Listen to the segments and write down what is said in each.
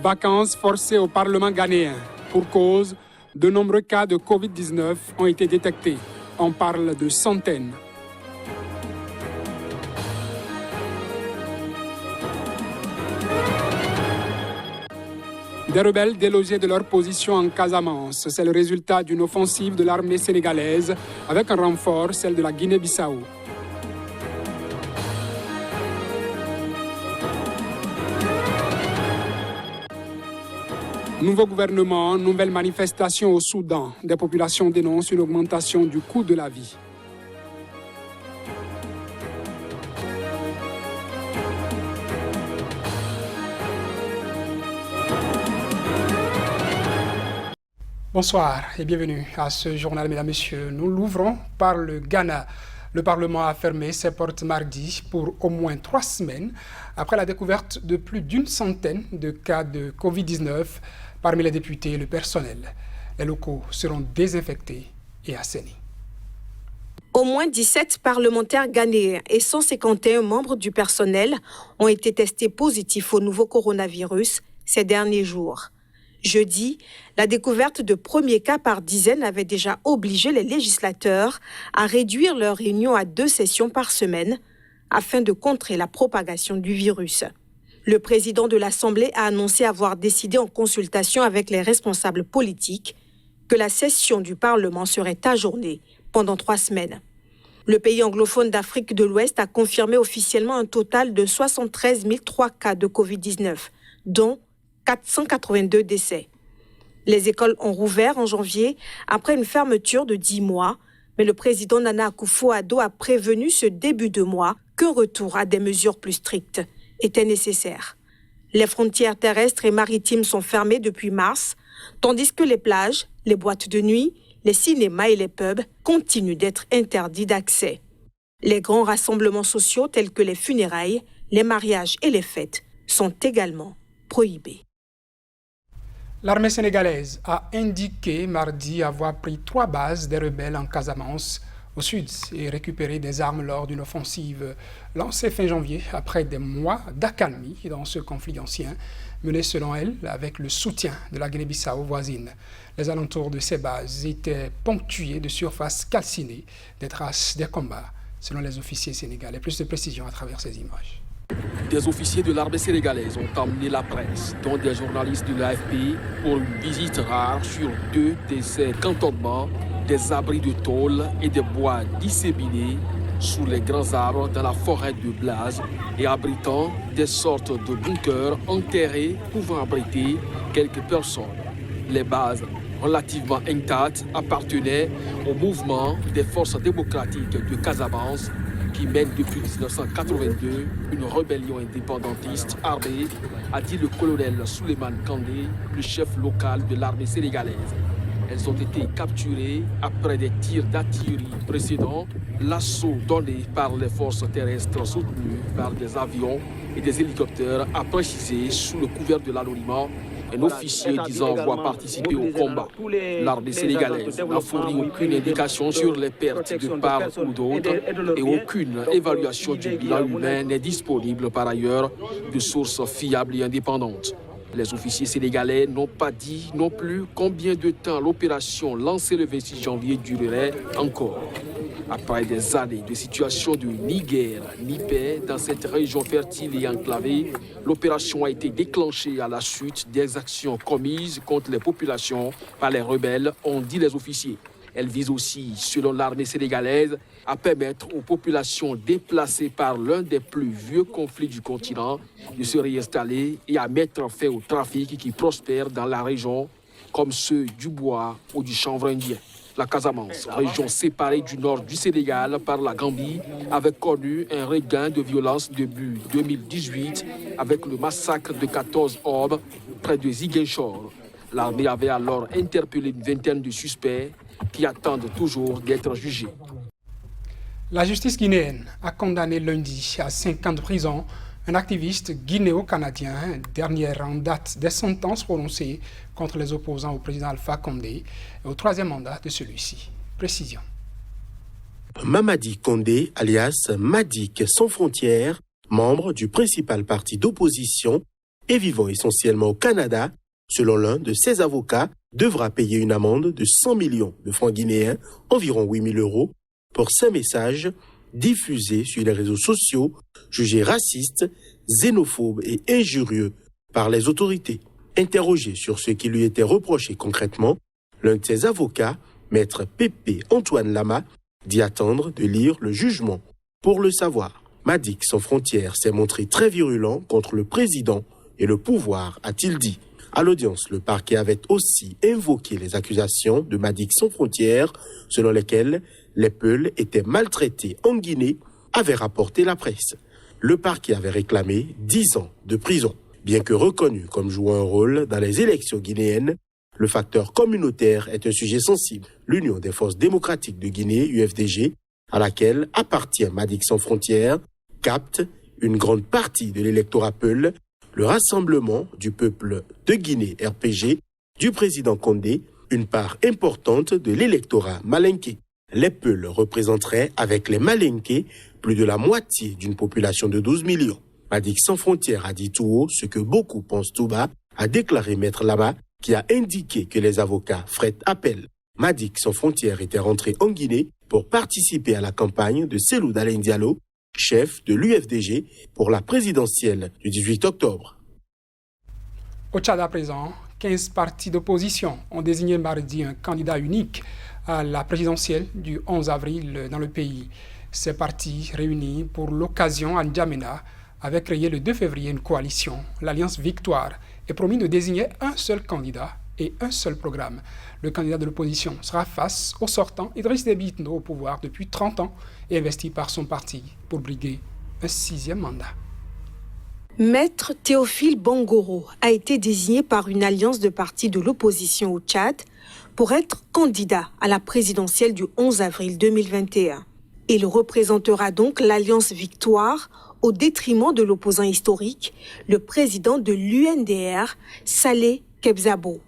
Vacances forcées au Parlement ghanéen. Pour cause, de nombreux cas de Covid-19 ont été détectés. On parle de centaines. Des rebelles délogés de leur position en Casamance. C'est le résultat d'une offensive de l'armée sénégalaise avec un renfort, celle de la Guinée-Bissau. Nouveau gouvernement, nouvelle manifestation au Soudan. Des populations dénoncent une augmentation du coût de la vie. Bonsoir et bienvenue à ce journal, mesdames et messieurs. Nous l'ouvrons par le Ghana. Le Parlement a fermé ses portes mardi pour au moins 3 semaines après la découverte de plus d'une centaine de cas de Covid-19 parmi les députés et le personnel. Les locaux seront désinfectés et assainis. Au moins 17 parlementaires ghanéens et 151 membres du personnel ont été testés positifs au nouveau coronavirus ces derniers jours. Jeudi, la découverte de premiers cas par dizaines avait déjà obligé les législateurs à réduire leurs réunions à 2 sessions par semaine afin de contrer la propagation du virus. Le président de l'Assemblée a annoncé avoir décidé en consultation avec les responsables politiques que la session du Parlement serait ajournée pendant 3 semaines. Le pays anglophone d'Afrique de l'Ouest a confirmé officiellement un total de 73 003 cas de Covid-19, dont 482 décès. Les écoles ont rouvert en janvier après une fermeture de 10 mois, mais le président Nana Akufo-Addo a prévenu ce début de mois qu'un retour à des mesures plus strictes était nécessaire. Les frontières terrestres et maritimes sont fermées depuis mars, tandis que les plages, les boîtes de nuit, les cinémas et les pubs continuent d'être interdits d'accès. Les grands rassemblements sociaux tels que les funérailles, les mariages et les fêtes sont également prohibés. L'armée sénégalaise a indiqué mardi avoir pris 3 bases des rebelles en Casamance, au sud, et récupéré des armes lors d'une offensive lancée fin janvier après des mois d'accalmie dans ce conflit ancien, mené selon elle avec le soutien de la Guinée-Bissau voisine. Les alentours de ces bases étaient ponctués de surfaces calcinées, des traces des combats, selon les officiers sénégalais. Plus de précisions à travers ces images. Des officiers de l'armée sénégalaise ont emmené la presse, dont des journalistes de l'AFP, pour une visite rare sur 2 de ces cantonnements, des abris de tôle et des bois disséminés sous les grands arbres dans la forêt de Blaze et abritant des sortes de bunkers enterrés pouvant abriter quelques personnes. Les bases relativement intactes appartenaient au mouvement des forces démocratiques de Casamance qui mène depuis 1982 une rébellion indépendantiste armée, a dit le colonel Souleymane Kandé, le chef local de l'armée sénégalaise. Elles ont été capturées après des tirs d'artillerie précédents, l'assaut donné par les forces terrestres soutenues par des avions et des hélicoptères, a précisé sous le couvert de l'anonymat un officier disant avoir participé au combat. L'armée sénégalaise n'a fourni aucune indication sur les pertes de part ou d'autre et aucune évaluation du bilan humain n'est disponible par ailleurs de sources fiables et indépendantes. Les officiers sénégalais n'ont pas dit non plus combien de temps l'opération lancée le 26 janvier durerait encore. Après des années de situation de ni guerre ni paix dans cette région fertile et enclavée, l'opération a été déclenchée à la suite des actions commises contre les populations par les rebelles, ont dit les officiers. Elle vise aussi, selon l'armée sénégalaise, à permettre aux populations déplacées par l'un des plus vieux conflits du continent de se réinstaller et à mettre fin au trafic qui prospère dans la région, comme ceux du bois ou du chanvre indien. La Casamance, région séparée du nord du Sénégal par la Gambie, avait connu un regain de violence début 2018 avec le massacre de 14 hommes près de Ziguinchor. L'armée avait alors interpellé une vingtaine de suspects qui attendent toujours d'être jugés. La justice guinéenne a condamné lundi à 5 ans de prison un activiste guinéo-canadien, dernière en date des sentences prononcées contre les opposants au président Alpha Condé et au 3e mandat de celui-ci. Précision. Mamadi Condé, alias Madik Sans Frontières, membre du principal parti d'opposition, et vivant essentiellement au Canada, selon l'un de ses avocats, devra payer une amende de 100 millions de francs guinéens, environ 8 000 euros, pour ces messages diffusés sur les réseaux sociaux, jugés racistes, xénophobes et injurieux par les autorités. Interrogé sur ce qui lui était reproché concrètement, l'un de ses avocats, maître Pépé Antoine Lama, dit attendre de lire le jugement pour le savoir. Madic Sans Frontières s'est montré très virulent contre le président et le pouvoir, a-t-il dit. À l'audience, le parquet avait aussi invoqué les accusations de Madic Sans Frontières, selon lesquelles les Peuls étaient maltraités en Guinée, avait rapporté la presse. Le parquet avait réclamé 10 ans de prison. Bien que reconnu comme jouant un rôle dans les élections guinéennes, le facteur communautaire est un sujet sensible. L'Union des forces démocratiques de Guinée, UFDG, à laquelle appartient Madic Sans Frontières, capte une grande partie de l'électorat Peul, le Rassemblement du peuple de Guinée, RPG, du président Condé, une part importante de l'électorat malinké. Les Peuls représenteraient, avec les Malinké, plus de la moitié d'une population de 12 millions. Madic Sans Frontières a dit tout haut ce que beaucoup pensent tout bas, a déclaré Maître Lama, qui a indiqué que les avocats feraient appel. Madic Sans Frontières était rentré en Guinée pour participer à la campagne de Cellou Dalein Diallo, chef de l'UFDG, pour la présidentielle du 18 octobre. Au Tchad à présent, 15 partis d'opposition ont désigné mardi un candidat unique à la présidentielle du 11 avril dans le pays. Ces partis réunis pour l'occasion à N'Djamena avaient créé le 2 février une coalition, l'Alliance Victoire, et promis de désigner un seul candidat et un seul programme. Le candidat de l'opposition sera face au sortant Idriss Déby Itno au pouvoir depuis 30 ans et investi par son parti pour briguer un 6e mandat. Maître Théophile Bangoro a été désigné par une alliance de partis de l'opposition au Tchad pour être candidat à la présidentielle du 11 avril 2021. Il représentera donc l'Alliance Victoire au détriment de l'opposant historique, le président de l'UNDR, Saleh Kebzabo.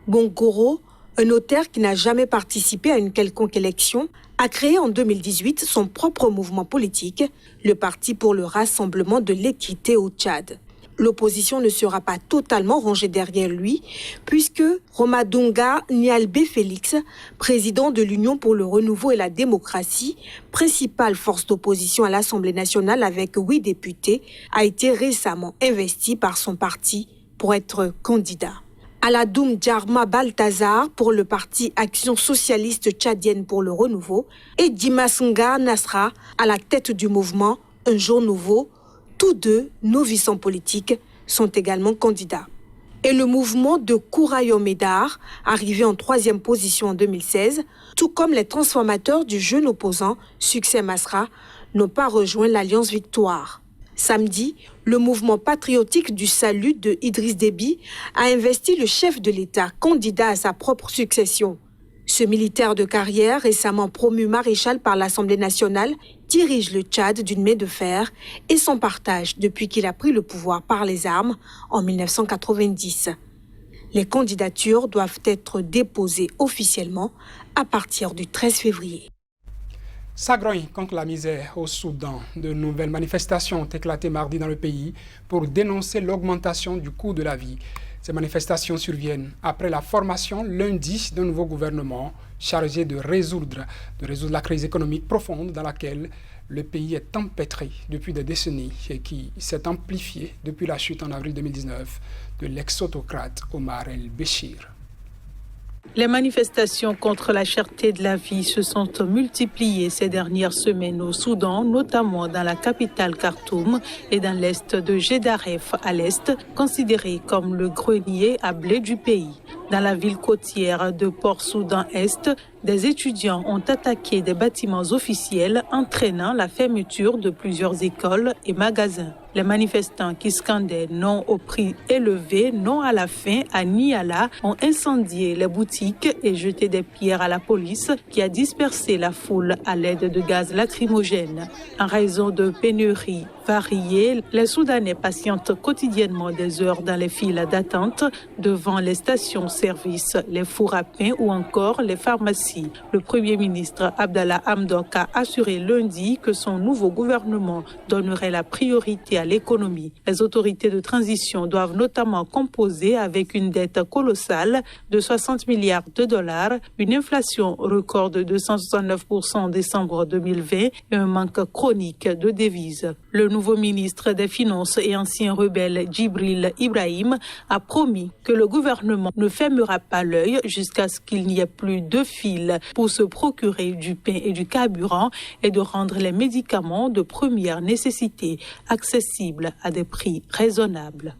Bangoro, un notaire qui n'a jamais participé à une quelconque élection, a créé en 2018 son propre mouvement politique, le Parti pour le Rassemblement de l'équité au Tchad. L'opposition ne sera pas totalement rangée derrière lui, puisque Romadunga Nialbe Félix, président de l'Union pour le renouveau et la démocratie, principale force d'opposition à l'Assemblée nationale avec 8 députés, a été récemment investi par son parti pour être candidat. Aladoum Djarma Baltazar pour le parti Action socialiste tchadienne pour le renouveau et Dimasnga Nasra à la tête du mouvement Un jour nouveau. Tous deux, novices en politique, sont également candidats. Et le mouvement de Kourayo Médar, arrivé en 3e position en 2016, tout comme les transformateurs du jeune opposant Succès Masra, n'ont pas rejoint l'Alliance Victoire. Samedi, le mouvement patriotique du salut de Idriss Déby a investi le chef de l'État candidat à sa propre succession. Ce militaire de carrière, récemment promu maréchal par l'Assemblée nationale, dirige le Tchad d'une main de fer et s'en partage depuis qu'il a pris le pouvoir par les armes en 1990. Les candidatures doivent être déposées officiellement à partir du 13 février. Ça grogne contre la misère au Soudan. De nouvelles manifestations ont éclaté mardi dans le pays pour dénoncer l'augmentation du coût de la vie. Ces manifestations surviennent après la formation lundi d'un nouveau gouvernement chargé de résoudre la crise économique profonde dans laquelle le pays est empêtré depuis des décennies et qui s'est amplifiée depuis la chute en avril 2019 de l'ex-autocrate Omar el-Béchir. Les manifestations contre la cherté de la vie se sont multipliées ces dernières semaines au Soudan, notamment dans la capitale Khartoum et dans l'est de Gédaref à l'est, considéré comme le grenier à blé du pays. Dans la ville côtière de Port-Soudan-Est, des étudiants ont attaqué des bâtiments officiels, entraînant la fermeture de plusieurs écoles et magasins. Les manifestants qui scandaient « non au prix élevé, non à la faim, à Niala » ont incendié les boutiques et jeté des pierres à la police qui a dispersé la foule à l'aide de gaz lacrymogène. En raison de pénuries variées, les Soudanais patientent quotidiennement des heures dans les files d'attente devant les stations-service, les fours à pain ou encore les pharmacies. Le Premier ministre Abdallah Hamdok a assuré lundi que son nouveau gouvernement donnerait la priorité à l'économie. Les autorités de transition doivent notamment composer avec une dette colossale de 60 milliards de dollars, une inflation record de 269% en décembre 2020 et un manque chronique de devises. Le nouveau ministre des Finances et ancien rebelle Djibril Ibrahim a promis que le gouvernement ne fermera pas l'œil jusqu'à ce qu'il n'y ait plus de files pour se procurer du pain et du carburant et de rendre les médicaments de première nécessité accessibles à des prix raisonnables.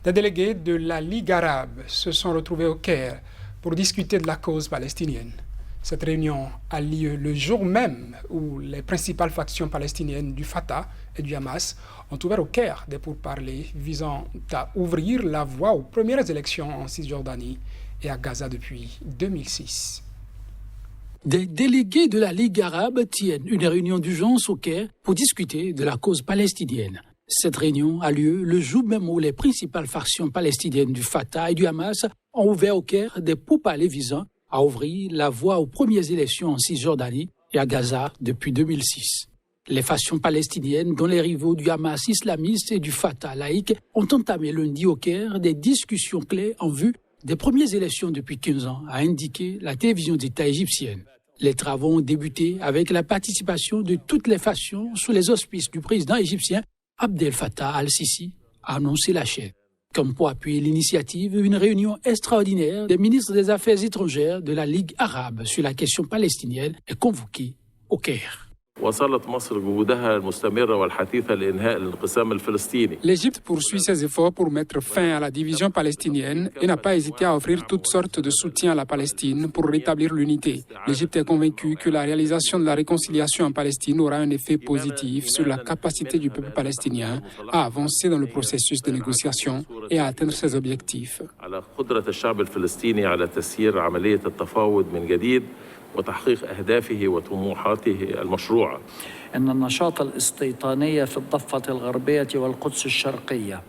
Des délégués de la Ligue arabe se sont retrouvés au Caire pour discuter de la cause palestinienne. Cette réunion a lieu le jour même où les principales factions palestiniennes du Fatah et du Hamas ont ouvert au Caire des pourparlers visant à ouvrir la voie aux premières élections en Cisjordanie et à Gaza depuis 2006. Des délégués de la Ligue arabe tiennent une réunion d'urgence au Caire pour discuter de la cause palestinienne. Cette réunion a lieu le jour même où les principales factions palestiniennes du Fatah et du Hamas ont ouvert au Caire des pourparlers visant à ouvrir la voie aux premières élections en Cisjordanie et à Gaza depuis 2006. Les factions palestiniennes, dont les rivaux du Hamas islamiste et du Fatah laïque, ont entamé lundi au Caire des discussions clés en vue des premières élections depuis 15 ans, a indiqué la télévision d'État égyptienne. Les travaux ont débuté avec la participation de toutes les factions sous les auspices du président égyptien Abdel Fattah al-Sisi, a annoncé la chaîne. Comme pour appuyer l'initiative, une réunion extraordinaire des ministres des Affaires étrangères de la Ligue arabe sur la question palestinienne est convoquée au Caire. L'Égypte poursuit ses efforts pour mettre fin à la division palestinienne et n'a pas hésité à offrir toutes sortes de soutien à la Palestine pour rétablir l'unité. L'Égypte est convaincue que la réalisation de la réconciliation en Palestine aura un effet positif sur la capacité du peuple palestinien à avancer dans le processus de négociation et à atteindre ses objectifs. وتحقيق أهدافه وطموحاته المشروعة. إن النشاط الاستيطاني في الضفة الغربية والقدس الشرقية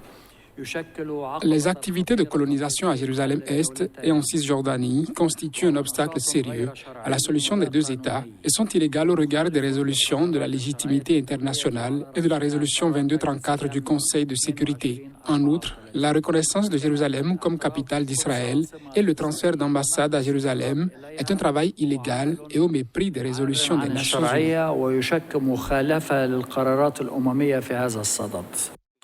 Les activités de colonisation à Jérusalem-Est et en Cisjordanie constituent un obstacle sérieux à la solution des deux États et sont illégales au regard des résolutions de la légitimité internationale et de la résolution 2234 du Conseil de sécurité. En outre, la reconnaissance de Jérusalem comme capitale d'Israël et le transfert d'ambassade à Jérusalem est un travail illégal et au mépris des résolutions des Nations Unies.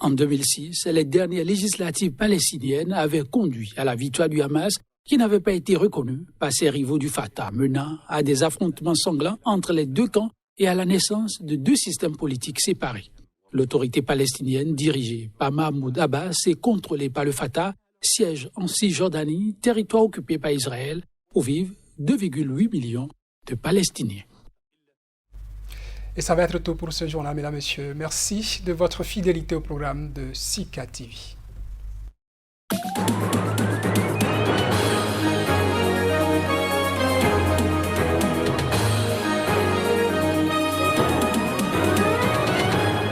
En 2006, les dernières législatives palestiniennes avaient conduit à la victoire du Hamas qui n'avait pas été reconnue par ses rivaux du Fatah, menant à des affrontements sanglants entre les deux camps et à la naissance de deux systèmes politiques séparés. L'autorité palestinienne, dirigée par Mahmoud Abbas et contrôlée par le Fatah, siège en Cisjordanie, territoire occupé par Israël, où vivent 2,8 millions de Palestiniens. Et ça va être tout pour ce journal, mesdames et messieurs. Merci de votre fidélité au programme de Sika TV.